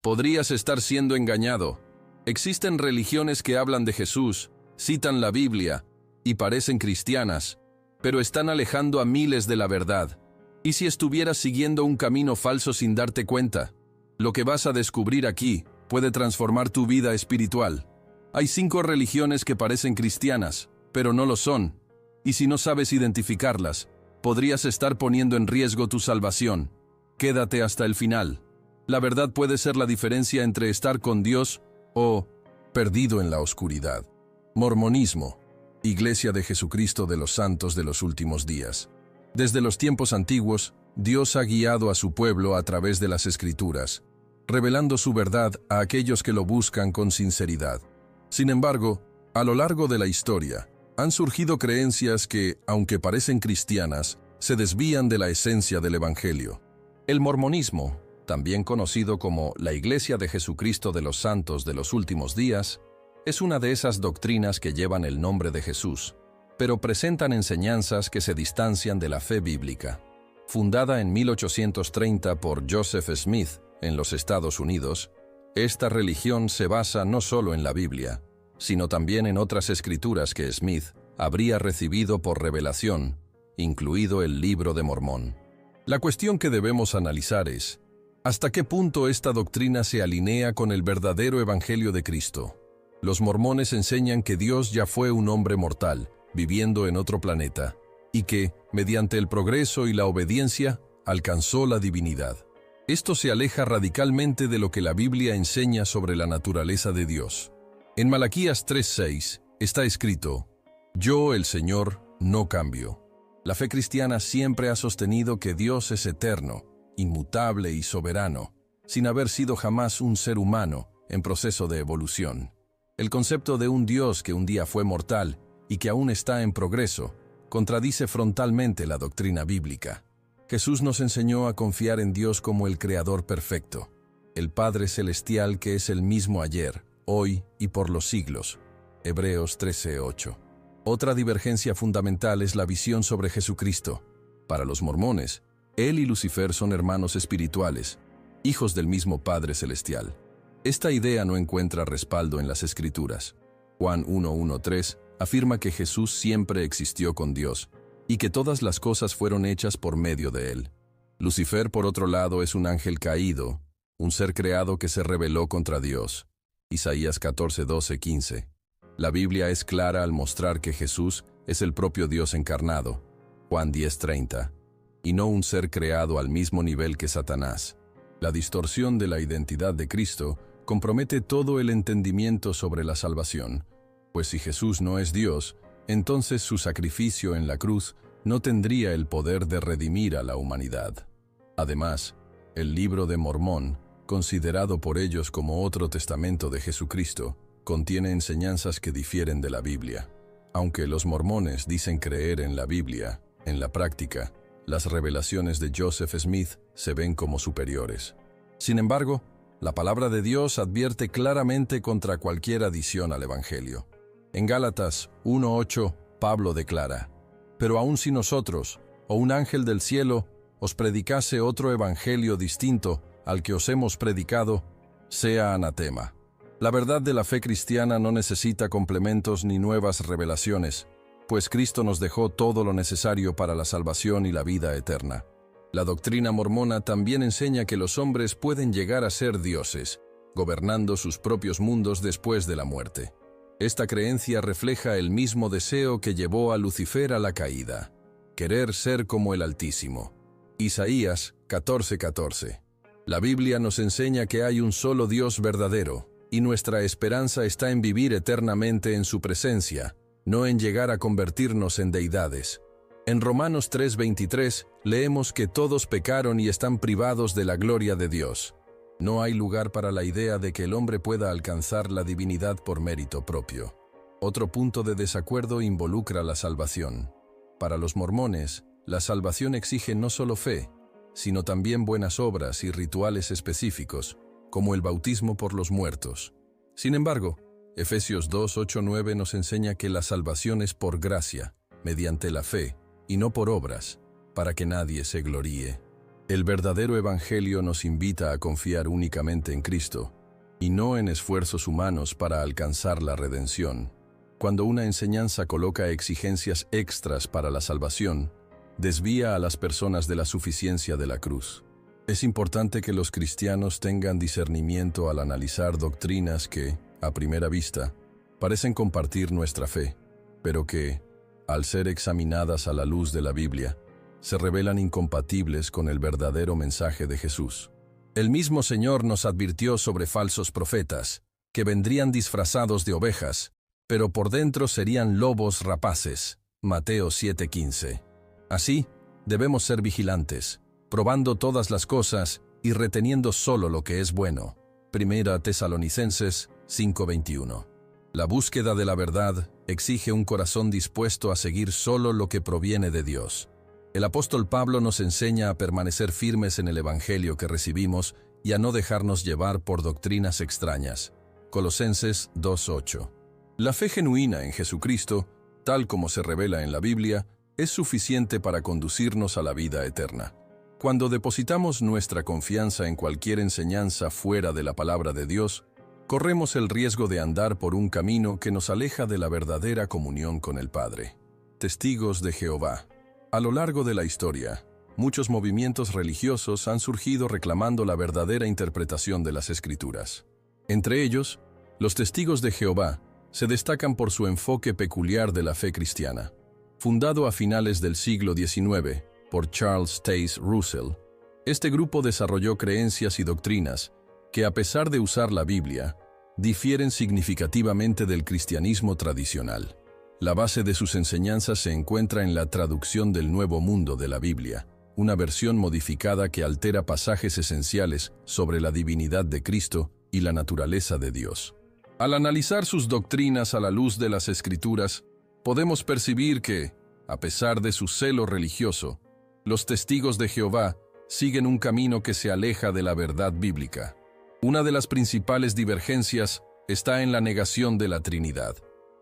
Podrías estar siendo engañado. Existen religiones que hablan de Jesús, citan la Biblia y parecen cristianas, pero están alejando a miles de la verdad. ¿Y si estuvieras siguiendo un camino falso sin darte cuenta? Lo que vas a descubrir aquí puede transformar tu vida espiritual. Hay 5 religiones que parecen cristianas, pero no lo son. Y si no sabes identificarlas, podrías estar poniendo en riesgo tu salvación. Quédate hasta el final. La verdad puede ser la diferencia entre estar con Dios o perdido en la oscuridad. Mormonismo, Iglesia de Jesucristo de los Santos de los Últimos Días. Desde los tiempos antiguos, Dios ha guiado a su pueblo a través de las Escrituras, revelando su verdad a aquellos que lo buscan con sinceridad. Sin embargo, a lo largo de la historia, han surgido creencias que, aunque parecen cristianas, se desvían de la esencia del Evangelio. El mormonismo, también conocido como la Iglesia de Jesucristo de los Santos de los Últimos Días, es una de esas doctrinas que llevan el nombre de Jesús, pero presentan enseñanzas que se distancian de la fe bíblica. Fundada en 1830 por Joseph Smith en los Estados Unidos, esta religión se basa no solo en la Biblia, sino también en otras escrituras que Smith habría recibido por revelación, incluido el Libro de Mormón. La cuestión que debemos analizar es, ¿hasta qué punto esta doctrina se alinea con el verdadero Evangelio de Cristo? Los mormones enseñan que Dios ya fue un hombre mortal, viviendo en otro planeta, y que, mediante el progreso y la obediencia, alcanzó la divinidad. Esto se aleja radicalmente de lo que la Biblia enseña sobre la naturaleza de Dios. En Malaquías 3:6 está escrito: «Yo, el Señor, no cambio». La fe cristiana siempre ha sostenido que Dios es eterno, inmutable y soberano, sin haber sido jamás un ser humano en proceso de evolución. El concepto de un Dios que un día fue mortal y que aún está en progreso contradice frontalmente la doctrina bíblica. Jesús nos enseñó a confiar en Dios como el Creador perfecto, el Padre Celestial que es el mismo ayer, hoy y por los siglos. Hebreos 13:8. Otra divergencia fundamental es la visión sobre Jesucristo. Para los mormones, Él y Lucifer son hermanos espirituales, hijos del mismo Padre Celestial. Esta idea no encuentra respaldo en las Escrituras. Juan 1:1-3 afirma que Jesús siempre existió con Dios y que todas las cosas fueron hechas por medio de Él. Lucifer, por otro lado, es un ángel caído, un ser creado que se rebeló contra Dios. Isaías 14:12-15. La Biblia es clara al mostrar que Jesús es el propio Dios encarnado, Juan 10:30, y no un ser creado al mismo nivel que Satanás. La distorsión de la identidad de Cristo compromete todo el entendimiento sobre la salvación, pues si Jesús no es Dios, entonces su sacrificio en la cruz no tendría el poder de redimir a la humanidad. Además, el Libro de Mormón, considerado por ellos como otro testamento de Jesucristo, contiene enseñanzas que difieren de la Biblia. Aunque los mormones dicen creer en la Biblia, en la práctica, las revelaciones de Joseph Smith se ven como superiores. Sin embargo, la palabra de Dios advierte claramente contra cualquier adición al Evangelio. En Gálatas 1:8, Pablo declara: «Pero aun si nosotros, o un ángel del cielo, os predicase otro evangelio distinto al que os hemos predicado, sea anatema». La verdad de la fe cristiana no necesita complementos ni nuevas revelaciones, pues Cristo nos dejó todo lo necesario para la salvación y la vida eterna. La doctrina mormona también enseña que los hombres pueden llegar a ser dioses, gobernando sus propios mundos después de la muerte. Esta creencia refleja el mismo deseo que llevó a Lucifer a la caída: querer ser como el Altísimo. Isaías 14:14. La Biblia nos enseña que hay un solo Dios verdadero, y nuestra esperanza está en vivir eternamente en su presencia, no en llegar a convertirnos en deidades. En Romanos 3:23 leemos que todos pecaron y están privados de la gloria de Dios. No hay lugar para la idea de que el hombre pueda alcanzar la divinidad por mérito propio. Otro punto de desacuerdo involucra la salvación. Para los mormones, la salvación exige no solo fe, sino también buenas obras y rituales específicos, como el bautismo por los muertos. Sin embargo, Efesios 2:8-9 nos enseña que la salvación es por gracia, mediante la fe, y no por obras, para que nadie se gloríe. El verdadero Evangelio nos invita a confiar únicamente en Cristo, y no en esfuerzos humanos para alcanzar la redención. Cuando una enseñanza coloca exigencias extras para la salvación, desvía a las personas de la suficiencia de la cruz. Es importante que los cristianos tengan discernimiento al analizar doctrinas que, a primera vista, parecen compartir nuestra fe, pero que, al ser examinadas a la luz de la Biblia, se revelan incompatibles con el verdadero mensaje de Jesús. El mismo Señor nos advirtió sobre falsos profetas, que vendrían disfrazados de ovejas, pero por dentro serían lobos rapaces. Mateo 7:15. Así, debemos ser vigilantes, probando todas las cosas y reteniendo solo lo que es bueno. Primera Tesalonicenses 5:21. La búsqueda de la verdad exige un corazón dispuesto a seguir solo lo que proviene de Dios. El apóstol Pablo nos enseña a permanecer firmes en el Evangelio que recibimos y a no dejarnos llevar por doctrinas extrañas. Colosenses 2:8. La fe genuina en Jesucristo, tal como se revela en la Biblia, es suficiente para conducirnos a la vida eterna. Cuando depositamos nuestra confianza en cualquier enseñanza fuera de la palabra de Dios, corremos el riesgo de andar por un camino que nos aleja de la verdadera comunión con el Padre. Testigos de Jehová. A lo largo de la historia, muchos movimientos religiosos han surgido reclamando la verdadera interpretación de las Escrituras. Entre ellos, los Testigos de Jehová se destacan por su enfoque peculiar de la fe cristiana. Fundado a finales del siglo XIX por Charles Taze Russell, este grupo desarrolló creencias y doctrinas que, a pesar de usar la Biblia, difieren significativamente del cristianismo tradicional. La base de sus enseñanzas se encuentra en la traducción del Nuevo Mundo de la Biblia, una versión modificada que altera pasajes esenciales sobre la divinidad de Cristo y la naturaleza de Dios. Al analizar sus doctrinas a la luz de las Escrituras, podemos percibir que, a pesar de su celo religioso, los Testigos de Jehová siguen un camino que se aleja de la verdad bíblica. Una de las principales divergencias está en la negación de la Trinidad.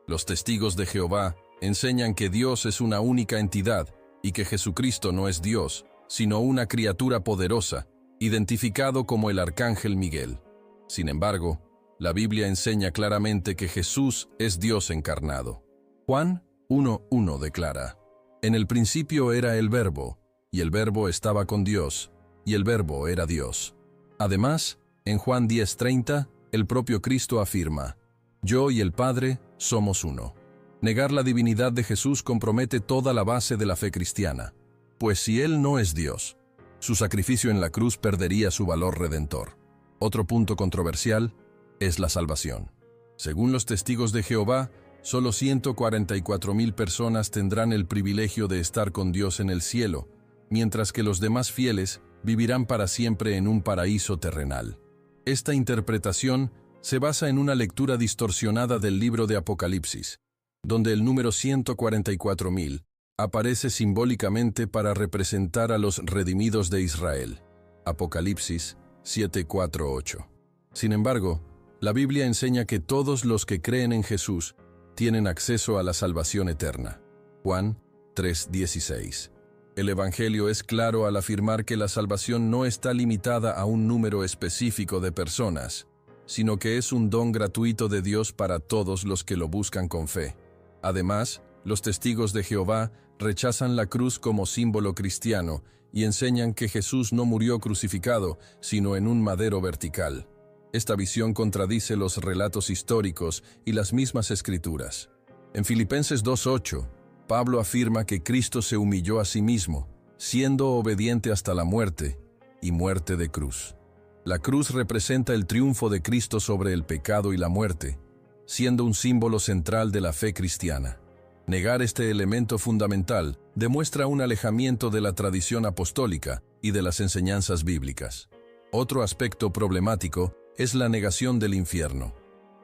Los Testigos de Jehová enseñan que Dios es una única entidad y que Jesucristo no es Dios, sino una criatura poderosa, identificado como el Arcángel Miguel. Sin embargo, la Biblia enseña claramente que Jesús es Dios encarnado. Juan 1:1 declara: En el principio era el Verbo, y el Verbo estaba con Dios, y el Verbo era Dios. Además, en Juan 10:30, el propio Cristo afirma: Yo y el Padre somos uno. Negar la divinidad de Jesús compromete toda la base de la fe cristiana, pues si Él no es Dios, su sacrificio en la cruz perdería su valor redentor. Otro punto controversial es la salvación. Según los Testigos de Jehová, solo 144,000 personas tendrán el privilegio de estar con Dios en el cielo, mientras que los demás fieles vivirán para siempre en un paraíso terrenal. Esta interpretación se basa en una lectura distorsionada del libro de Apocalipsis, donde el número 144,000 aparece simbólicamente para representar a los redimidos de Israel. Apocalipsis 7:4-8. Sin embargo, la Biblia enseña que todos los que creen en Jesús tienen acceso a la salvación eterna. Juan 3:16. El Evangelio es claro al afirmar que la salvación no está limitada a un número específico de personas, sino que es un don gratuito de Dios para todos los que lo buscan con fe. Además, los Testigos de Jehová rechazan la cruz como símbolo cristiano y enseñan que Jesús no murió crucificado, sino en un madero vertical. Esta visión contradice los relatos históricos y las mismas Escrituras. En Filipenses 2:8, Pablo afirma que Cristo se humilló a sí mismo, siendo obediente hasta la muerte, y muerte de cruz. La cruz representa el triunfo de Cristo sobre el pecado y la muerte, siendo un símbolo central de la fe cristiana. Negar este elemento fundamental demuestra un alejamiento de la tradición apostólica y de las enseñanzas bíblicas. Otro aspecto problemático es la negación del infierno.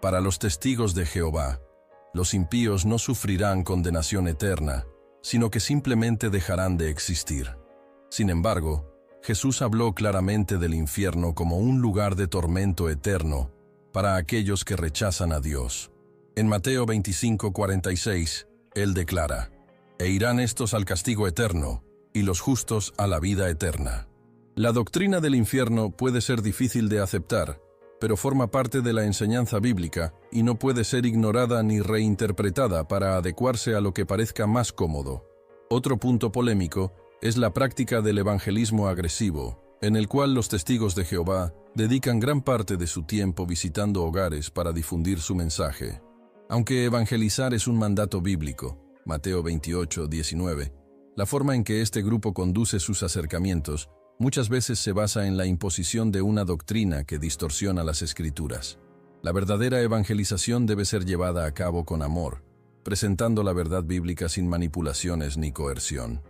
Para los Testigos de Jehová, los impíos no sufrirán condenación eterna, sino que simplemente dejarán de existir. Sin embargo, Jesús habló claramente del infierno como un lugar de tormento eterno para aquellos que rechazan a Dios. En Mateo 25:46, Él declara: «E irán estos al castigo eterno, y los justos a la vida eterna». La doctrina del infierno puede ser difícil de aceptar, pero forma parte de la enseñanza bíblica y no puede ser ignorada ni reinterpretada para adecuarse a lo que parezca más cómodo. Otro punto polémico es la práctica del evangelismo agresivo, en el cual los testigos de Jehová dedican gran parte de su tiempo visitando hogares para difundir su mensaje. Aunque evangelizar es un mandato bíblico, Mateo 28, 19, la forma en que este grupo conduce sus acercamientos muchas veces se basa en la imposición de una doctrina que distorsiona las Escrituras. La verdadera evangelización debe ser llevada a cabo con amor, presentando la verdad bíblica sin manipulaciones ni coerción.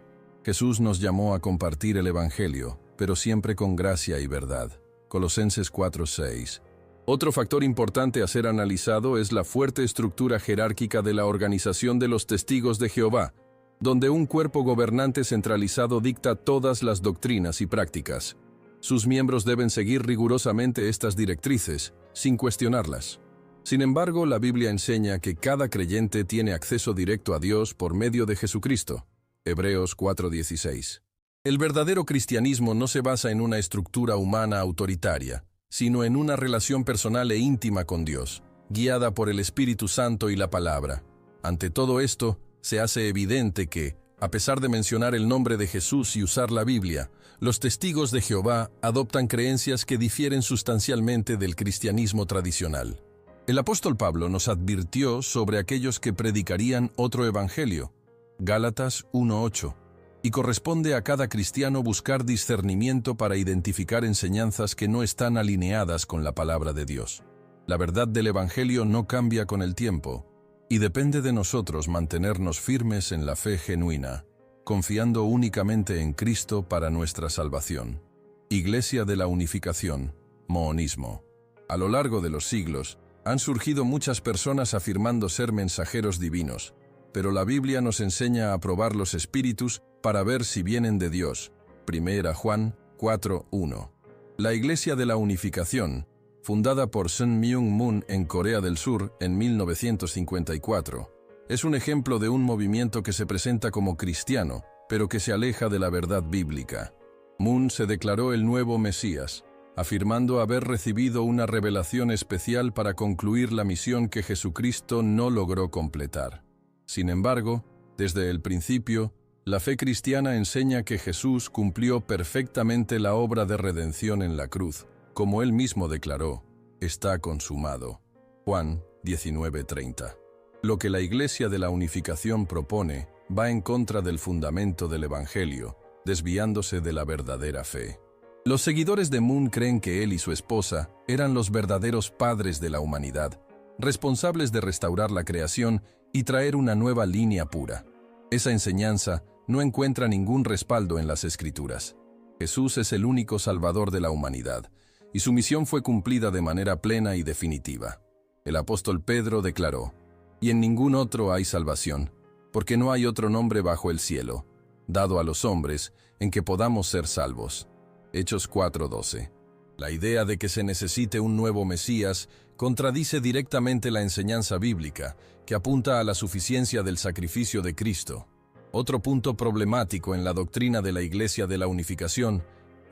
Jesús nos llamó a compartir el Evangelio, pero siempre con gracia y verdad. Colosenses 4:6. Otro factor importante a ser analizado es la fuerte estructura jerárquica de la organización de los testigos de Jehová, donde un cuerpo gobernante centralizado dicta todas las doctrinas y prácticas. Sus miembros deben seguir rigurosamente estas directrices, sin cuestionarlas. Sin embargo, la Biblia enseña que cada creyente tiene acceso directo a Dios por medio de Jesucristo. Hebreos 4:16. El verdadero cristianismo no se basa en una estructura humana autoritaria, sino en una relación personal e íntima con Dios, guiada por el Espíritu Santo y la Palabra. Ante todo esto, se hace evidente que, a pesar de mencionar el nombre de Jesús y usar la Biblia, los testigos de Jehová adoptan creencias que difieren sustancialmente del cristianismo tradicional. El apóstol Pablo nos advirtió sobre aquellos que predicarían otro evangelio, Gálatas 1:8, y corresponde a cada cristiano buscar discernimiento para identificar enseñanzas que no están alineadas con la palabra de Dios. La verdad del evangelio no cambia con el tiempo, y depende de nosotros mantenernos firmes en la fe genuina, confiando únicamente en Cristo para nuestra salvación. Iglesia de la Unificación, Mohonismo. A lo largo de los siglos, han surgido muchas personas afirmando ser mensajeros divinos, pero la Biblia nos enseña a probar los espíritus para ver si vienen de Dios. 1 Juan 4:1. La Iglesia de la Unificación, fundada por Sun Myung Moon en Corea del Sur en 1954, es un ejemplo de un movimiento que se presenta como cristiano, pero que se aleja de la verdad bíblica. Moon se declaró el nuevo Mesías, afirmando haber recibido una revelación especial para concluir la misión que Jesucristo no logró completar. Sin embargo, desde el principio, la fe cristiana enseña que Jesús cumplió perfectamente la obra de redención en la cruz, como él mismo declaró, está consumado. Juan 19:30. Lo que la Iglesia de la Unificación propone va en contra del fundamento del Evangelio, desviándose de la verdadera fe. Los seguidores de Moon creen que él y su esposa eran los verdaderos padres de la humanidad, responsables de restaurar la creación y traer una nueva línea pura. Esa enseñanza no encuentra ningún respaldo en las Escrituras. Jesús es el único Salvador de la humanidad, y su misión fue cumplida de manera plena y definitiva. El apóstol Pedro declaró, «Y en ningún otro hay salvación, porque no hay otro nombre bajo el cielo, dado a los hombres, en que podamos ser salvos». Hechos 4:12. La idea de que se necesite un nuevo Mesías contradice directamente la enseñanza bíblica, que apunta a la suficiencia del sacrificio de Cristo. Otro punto problemático en la doctrina de la Iglesia de la Unificación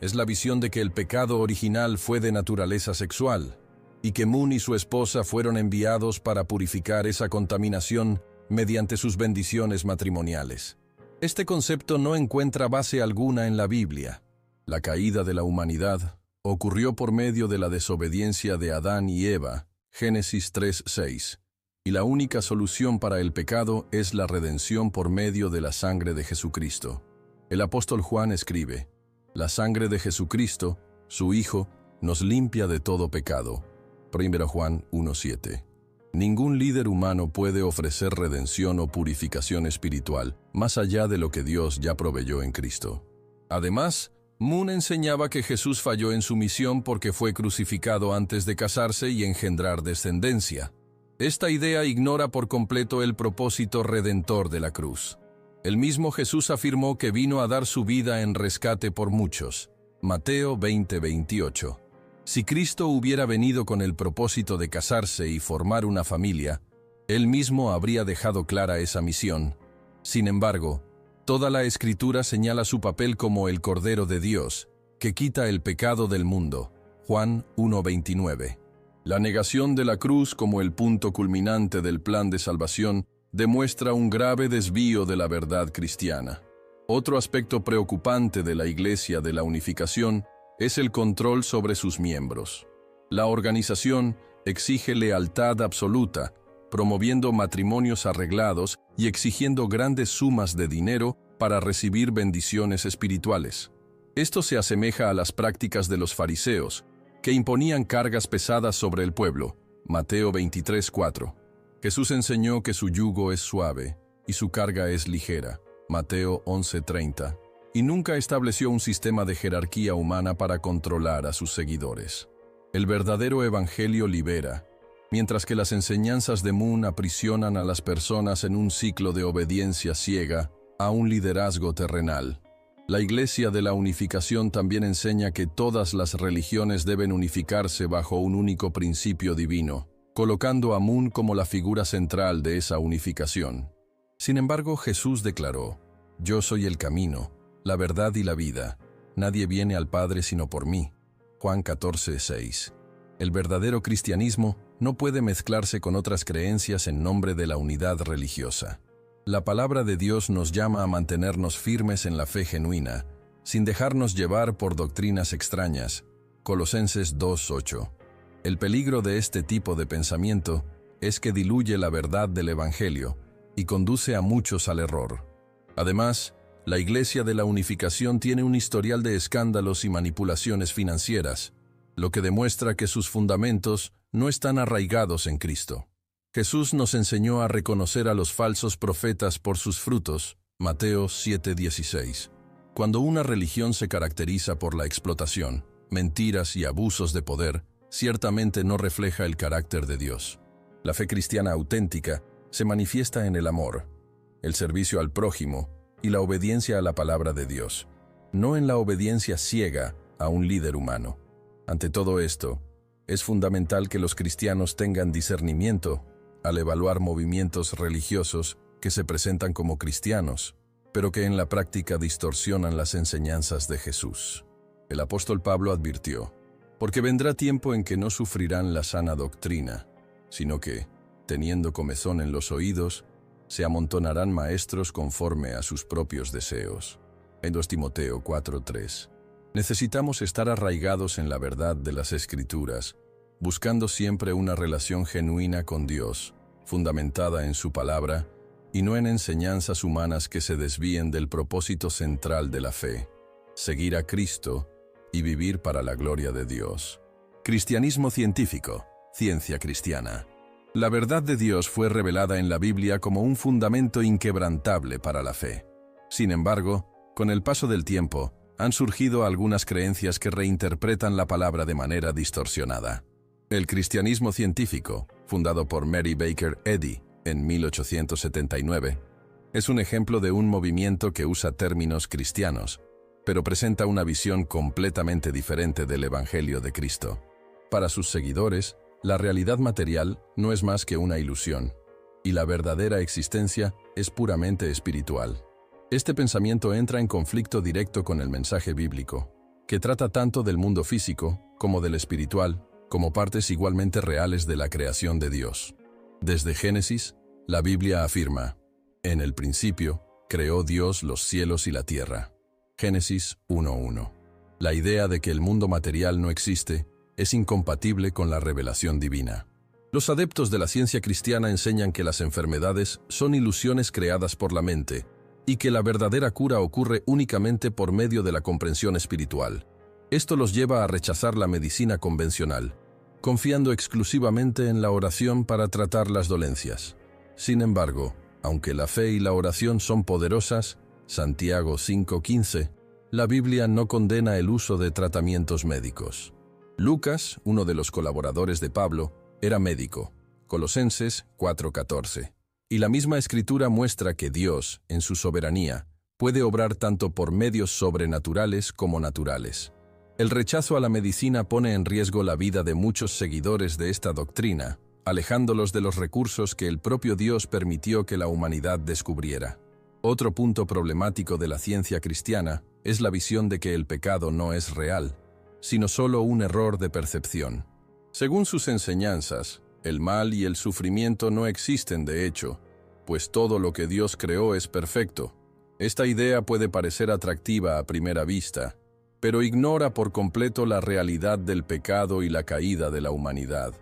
es la visión de que el pecado original fue de naturaleza sexual, y que Moon y su esposa fueron enviados para purificar esa contaminación mediante sus bendiciones matrimoniales. Este concepto no encuentra base alguna en la Biblia. La caída de la humanidad ocurrió por medio de la desobediencia de Adán y Eva, Génesis 3:6, y la única solución para el pecado es la redención por medio de la sangre de Jesucristo. El apóstol Juan escribe, «La sangre de Jesucristo, su Hijo, nos limpia de todo pecado». 1 Juan 1:7. Ningún líder humano puede ofrecer redención o purificación espiritual más allá de lo que Dios ya proveyó en Cristo. Además, Moon enseñaba que Jesús falló en su misión porque fue crucificado antes de casarse y engendrar descendencia. Esta idea ignora por completo el propósito redentor de la cruz. El mismo Jesús afirmó que vino a dar su vida en rescate por muchos. Mateo 20:28. Si Cristo hubiera venido con el propósito de casarse y formar una familia, él mismo habría dejado clara esa misión. Sin embargo, toda la Escritura señala su papel como el Cordero de Dios, que quita el pecado del mundo. Juan 1:29. La negación de la cruz como el punto culminante del plan de salvación demuestra un grave desvío de la verdad cristiana. Otro aspecto preocupante de la Iglesia de la Unificación es el control sobre sus miembros. La organización exige lealtad absoluta, promoviendo matrimonios arreglados y exigiendo grandes sumas de dinero para recibir bendiciones espirituales. Esto se asemeja a las prácticas de los fariseos, que imponían cargas pesadas sobre el pueblo. Mateo 23:4. Jesús enseñó que su yugo es suave y su carga es ligera. Mateo 11:30. Y nunca estableció un sistema de jerarquía humana para controlar a sus seguidores. El verdadero evangelio libera, mientras que las enseñanzas de Moon aprisionan a las personas en un ciclo de obediencia ciega a un liderazgo terrenal. La Iglesia de la Unificación también enseña que todas las religiones deben unificarse bajo un único principio divino, colocando a Moon como la figura central de esa unificación. Sin embargo, Jesús declaró: «Yo soy el camino, la verdad y la vida. Nadie viene al Padre sino por mí». Juan 14:6. El verdadero cristianismo no puede mezclarse con otras creencias en nombre de la unidad religiosa. La palabra de Dios nos llama a mantenernos firmes en la fe genuina, sin dejarnos llevar por doctrinas extrañas. Colosenses 2:8. El peligro de este tipo de pensamiento es que diluye la verdad del Evangelio y conduce a muchos al error. Además, la Iglesia de la Unificación tiene un historial de escándalos y manipulaciones financieras, lo que demuestra que sus fundamentos no están arraigados en Cristo. Jesús nos enseñó a reconocer a los falsos profetas por sus frutos, Mateo 7:16. Cuando una religión se caracteriza por la explotación, mentiras y abusos de poder, ciertamente no refleja el carácter de Dios. La fe cristiana auténtica se manifiesta en el amor, el servicio al prójimo y la obediencia a la palabra de Dios, no en la obediencia ciega a un líder humano. Ante todo esto, es fundamental que los cristianos tengan discernimiento al evaluar movimientos religiosos que se presentan como cristianos, pero que en la práctica distorsionan las enseñanzas de Jesús. El apóstol Pablo advirtió: «Porque vendrá tiempo en que no sufrirán la sana doctrina, sino que, teniendo comezón en los oídos, se amontonarán maestros conforme a sus propios deseos». En 2 Timoteo 4:3. Necesitamos estar arraigados en la verdad de las Escrituras, buscando siempre una relación genuina con Dios, fundamentada en su palabra, y no en enseñanzas humanas que se desvíen del propósito central de la fe: seguir a Cristo y vivir para la gloria de Dios. Cristianismo científico, ciencia cristiana. La verdad de Dios fue revelada en la Biblia como un fundamento inquebrantable para la fe. Sin embargo, con el paso del tiempo, han surgido algunas creencias que reinterpretan la palabra de manera distorsionada. El cristianismo científico, fundado por Mary Baker Eddy en 1879, es un ejemplo de un movimiento que usa términos cristianos, pero presenta una visión completamente diferente del Evangelio de Cristo. Para sus seguidores, la realidad material no es más que una ilusión, y la verdadera existencia es puramente espiritual. Este pensamiento entra en conflicto directo con el mensaje bíblico, que trata tanto del mundo físico como del espiritual, como partes igualmente reales de la creación de Dios. Desde Génesis, la Biblia afirma: «En el principio, creó Dios los cielos y la tierra». Génesis 1:1. La idea de que el mundo material no existe es incompatible con la revelación divina. Los adeptos de la ciencia cristiana enseñan que las enfermedades son ilusiones creadas por la mente y que la verdadera cura ocurre únicamente por medio de la comprensión espiritual. Esto los lleva a rechazar la medicina convencional, confiando exclusivamente en la oración para tratar las dolencias. Sin embargo, aunque la fe y la oración son poderosas, Santiago 5:15, la Biblia no condena el uso de tratamientos médicos. Lucas, uno de los colaboradores de Pablo, era médico. Colosenses 4:14. Y la misma Escritura muestra que Dios, en su soberanía, puede obrar tanto por medios sobrenaturales como naturales. El rechazo a la medicina pone en riesgo la vida de muchos seguidores de esta doctrina, alejándolos de los recursos que el propio Dios permitió que la humanidad descubriera. Otro punto problemático de la ciencia cristiana es la visión de que el pecado no es real, sino solo un error de percepción. Según sus enseñanzas, el mal y el sufrimiento no existen de hecho, pues todo lo que Dios creó es perfecto. Esta idea puede parecer atractiva a primera vista, pero ignora por completo la realidad del pecado y la caída de la humanidad.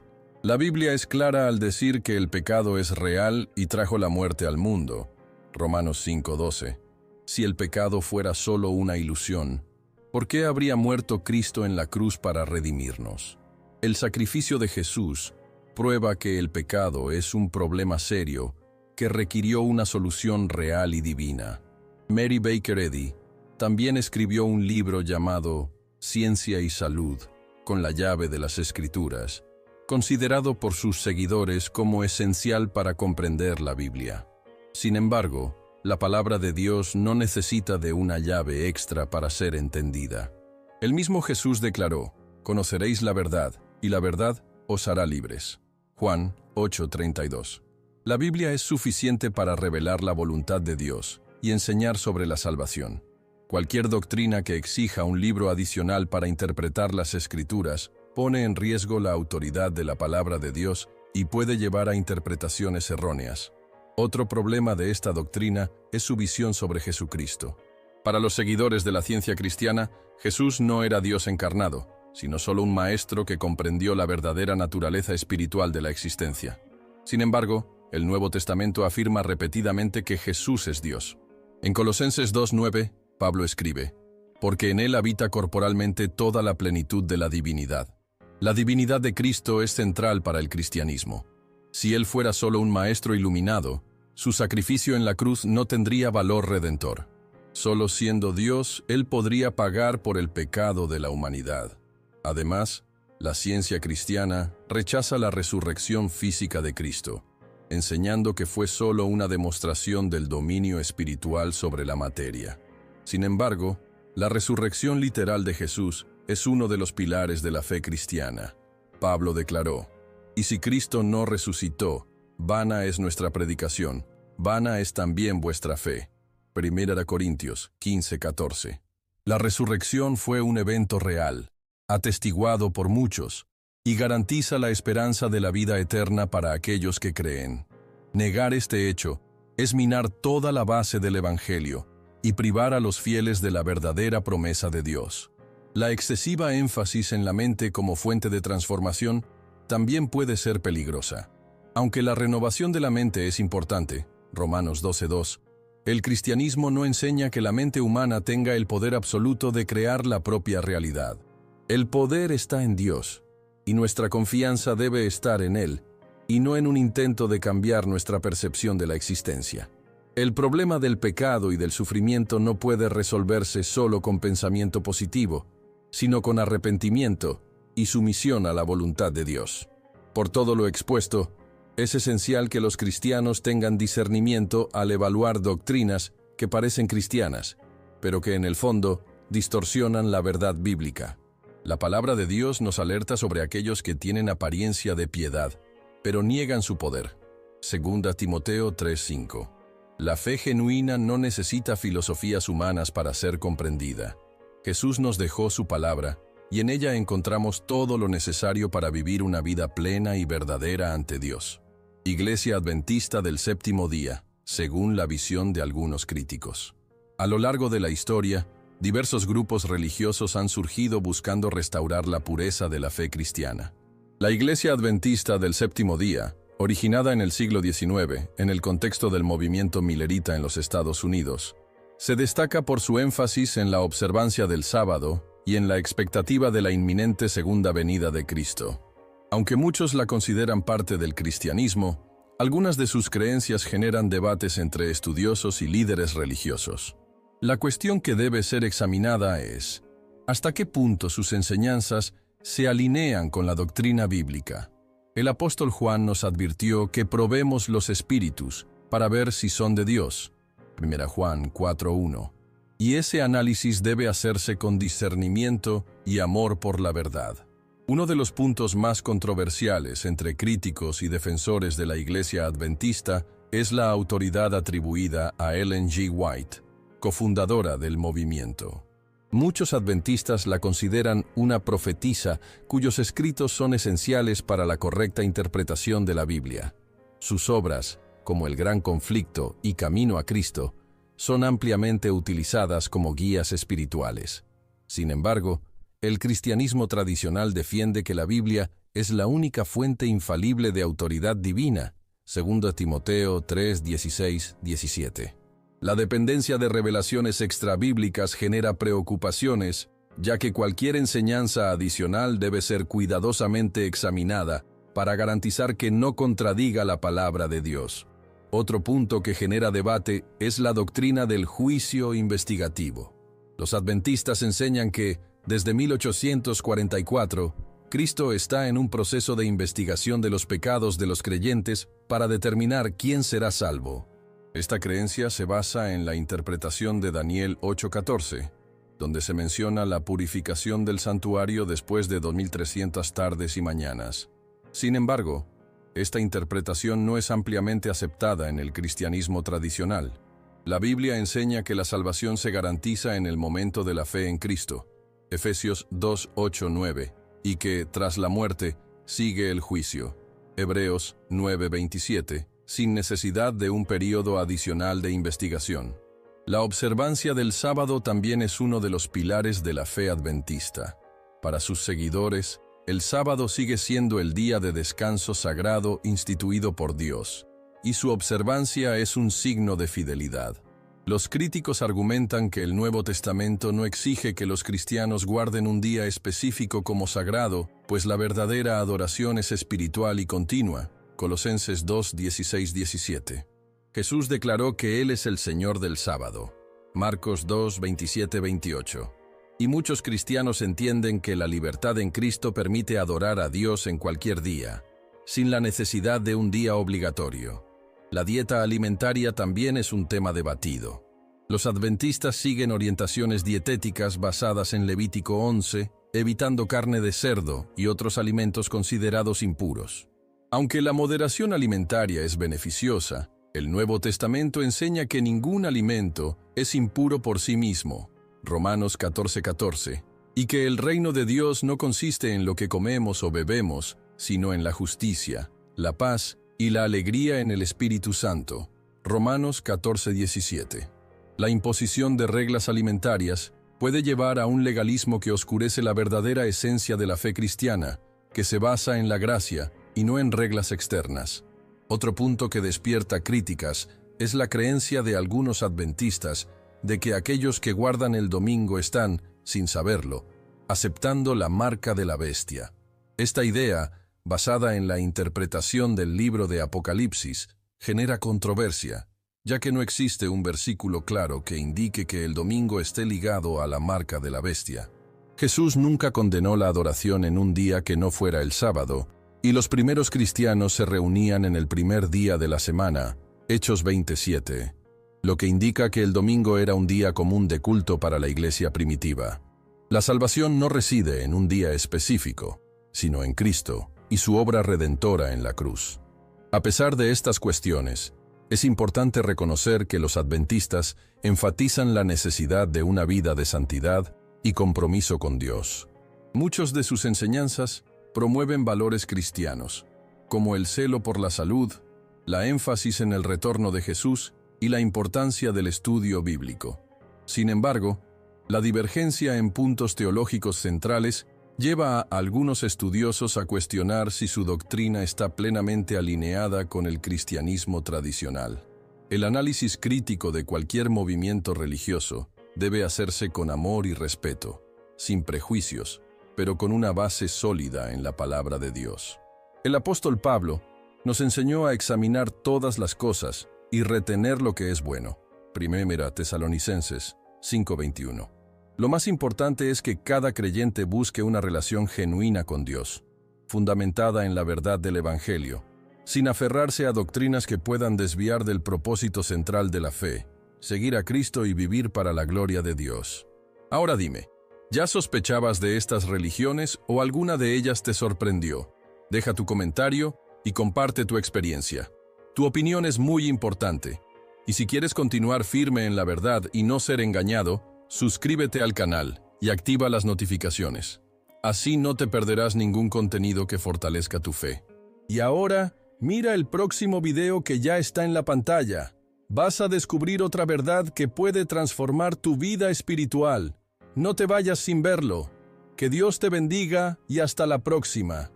La Biblia es clara al decir que el pecado es real y trajo la muerte al mundo. Romanos 5:12. Si el pecado fuera solo una ilusión, ¿por qué habría muerto Cristo en la cruz para redimirnos? El sacrificio de Jesús prueba que el pecado es un problema serio que requirió una solución real y divina. Mary Baker Eddy también escribió un libro llamado Ciencia y Salud, con la llave de las Escrituras, considerado por sus seguidores como esencial para comprender la Biblia. Sin embargo, la palabra de Dios no necesita de una llave extra para ser entendida. El mismo Jesús declaró: «Conoceréis la verdad, y la verdad os hará libres». Juan 8:32. La Biblia es suficiente para revelar la voluntad de Dios y enseñar sobre la salvación. Cualquier doctrina que exija un libro adicional para interpretar las Escrituras pone en riesgo la autoridad de la palabra de Dios y puede llevar a interpretaciones erróneas. Otro problema de esta doctrina es su visión sobre Jesucristo. Para los seguidores de la ciencia cristiana, Jesús no era Dios encarnado, sino solo un maestro que comprendió la verdadera naturaleza espiritual de la existencia. Sin embargo, el Nuevo Testamento afirma repetidamente que Jesús es Dios. En Colosenses 2:9, Pablo escribe: «Porque en él habita corporalmente toda la plenitud de la divinidad». La divinidad de Cristo es central para el cristianismo. Si él fuera solo un maestro iluminado, su sacrificio en la cruz no tendría valor redentor. Solo siendo Dios, él podría pagar por el pecado de la humanidad. Además, la ciencia cristiana rechaza la resurrección física de Cristo, enseñando que fue solo una demostración del dominio espiritual sobre la materia. Sin embargo, la resurrección literal de Jesús es uno de los pilares de la fe cristiana. Pablo declaró: «Y si Cristo no resucitó, vana es nuestra predicación, vana es también vuestra fe». 1 Corintios 15:14. La resurrección fue un evento real, atestiguado por muchos, y garantiza la esperanza de la vida eterna para aquellos que creen. Negar este hecho es minar toda la base del Evangelio y privar a los fieles de la verdadera promesa de Dios. La excesiva énfasis en la mente como fuente de transformación también puede ser peligrosa. Aunque la renovación de la mente es importante, Romanos 12:2, el cristianismo no enseña que la mente humana tenga el poder absoluto de crear la propia realidad. El poder está en Dios, y nuestra confianza debe estar en Él, y no en un intento de cambiar nuestra percepción de la existencia. El problema del pecado y del sufrimiento no puede resolverse solo con pensamiento positivo, sino con arrepentimiento y sumisión a la voluntad de Dios. Por todo lo expuesto, es esencial que los cristianos tengan discernimiento al evaluar doctrinas que parecen cristianas, pero que en el fondo distorsionan la verdad bíblica. La palabra de Dios nos alerta sobre aquellos que tienen apariencia de piedad, pero niegan su poder. 2 Timoteo 3:5. La fe genuina no necesita filosofías humanas para ser comprendida. Jesús nos dejó su palabra, y en ella encontramos todo lo necesario para vivir una vida plena y verdadera ante Dios. Iglesia Adventista del Séptimo Día, según la visión de algunos críticos. A lo largo de la historia, diversos grupos religiosos han surgido buscando restaurar la pureza de la fe cristiana. La Iglesia Adventista del Séptimo Día, originada en el siglo XIX, en el contexto del movimiento millerita en los Estados Unidos, se destaca por su énfasis en la observancia del sábado y en la expectativa de la inminente segunda venida de Cristo. Aunque muchos la consideran parte del cristianismo, algunas de sus creencias generan debates entre estudiosos y líderes religiosos. La cuestión que debe ser examinada es: ¿hasta qué punto sus enseñanzas se alinean con la doctrina bíblica? El apóstol Juan nos advirtió que probemos los espíritus para ver si son de Dios. 1 Juan 4:1. Y ese análisis debe hacerse con discernimiento y amor por la verdad. Uno de los puntos más controversiales entre críticos y defensores de la Iglesia Adventista es la autoridad atribuida a Ellen G. White, cofundadora del movimiento. Muchos adventistas la consideran una profetisa cuyos escritos son esenciales para la correcta interpretación de la Biblia. Sus obras, como El Gran Conflicto y Camino a Cristo, son ampliamente utilizadas como guías espirituales. Sin embargo, el cristianismo tradicional defiende que la Biblia es la única fuente infalible de autoridad divina, 2 Timoteo 3, 16, 17. La dependencia de revelaciones extrabíblicas genera preocupaciones, ya que cualquier enseñanza adicional debe ser cuidadosamente examinada para garantizar que no contradiga la palabra de Dios. Otro punto que genera debate es la doctrina del juicio investigativo. Los adventistas enseñan que, desde 1844, Cristo está en un proceso de investigación de los pecados de los creyentes para determinar quién será salvo. Esta creencia se basa en la interpretación de Daniel 8:14, donde se menciona la purificación del santuario después de 2300 tardes y mañanas. Sin embargo, esta interpretación no es ampliamente aceptada en el cristianismo tradicional. La Biblia enseña que la salvación se garantiza en el momento de la fe en Cristo, Efesios 2, 8, 9, y que, tras la muerte, sigue el juicio, Hebreos 9, 27, sin necesidad de un período adicional de investigación. La observancia del sábado también es uno de los pilares de la fe adventista. Para sus seguidores, el sábado sigue siendo el día de descanso sagrado instituido por Dios, y su observancia es un signo de fidelidad. Los críticos argumentan que el Nuevo Testamento no exige que los cristianos guarden un día específico como sagrado, pues la verdadera adoración es espiritual y continua. Colosenses 2, 16, 17. Jesús declaró que Él es el Señor del sábado. Marcos 2, 27, 28. Y muchos cristianos entienden que la libertad en Cristo permite adorar a Dios en cualquier día, sin la necesidad de un día obligatorio. La dieta alimentaria también es un tema debatido. Los adventistas siguen orientaciones dietéticas basadas en Levítico 11, evitando carne de cerdo y otros alimentos considerados impuros. Aunque la moderación alimentaria es beneficiosa, el Nuevo Testamento enseña que ningún alimento es impuro por sí mismo, Romanos 14:14, y que el reino de Dios no consiste en lo que comemos o bebemos, sino en la justicia, la paz y la alegría en el Espíritu Santo, Romanos 14:17. La imposición de reglas alimentarias puede llevar a un legalismo que oscurece la verdadera esencia de la fe cristiana, que se basa en la gracia y no en reglas externas. Otro punto que despierta críticas es la creencia de algunos adventistas de que aquellos que guardan el domingo están, sin saberlo, aceptando la marca de la bestia. Esta idea, basada en la interpretación del libro de Apocalipsis, genera controversia, ya que no existe un versículo claro que indique que el domingo esté ligado a la marca de la bestia. Jesús nunca condenó la adoración en un día que no fuera el sábado, y los primeros cristianos se reunían en el primer día de la semana, Hechos 27, lo que indica que el domingo era un día común de culto para la iglesia primitiva. La salvación no reside en un día específico, sino en Cristo y su obra redentora en la cruz. A pesar de estas cuestiones, es importante reconocer que los adventistas enfatizan la necesidad de una vida de santidad y compromiso con Dios. Muchos de sus enseñanzas promueven valores cristianos, como el celo por la salud, la énfasis en el retorno de Jesús y la importancia del estudio bíblico. Sin embargo, la divergencia en puntos teológicos centrales lleva a algunos estudiosos a cuestionar si su doctrina está plenamente alineada con el cristianismo tradicional. El análisis crítico de cualquier movimiento religioso debe hacerse con amor y respeto, sin prejuicios, pero con una base sólida en la palabra de Dios. El apóstol Pablo nos enseñó a examinar todas las cosas y retener lo que es bueno. 1 Tesalonicenses 5:21. Lo más importante es que cada creyente busque una relación genuina con Dios, fundamentada en la verdad del Evangelio, sin aferrarse a doctrinas que puedan desviar del propósito central de la fe, seguir a Cristo y vivir para la gloria de Dios. Ahora dime, ¿ya sospechabas de estas religiones o alguna de ellas te sorprendió? Deja tu comentario y comparte tu experiencia. Tu opinión es muy importante. Y si quieres continuar firme en la verdad y no ser engañado, suscríbete al canal y activa las notificaciones. Así no te perderás ningún contenido que fortalezca tu fe. Y ahora, mira el próximo video que ya está en la pantalla. Vas a descubrir otra verdad que puede transformar tu vida espiritual. No te vayas sin verlo. Que Dios te bendiga y hasta la próxima.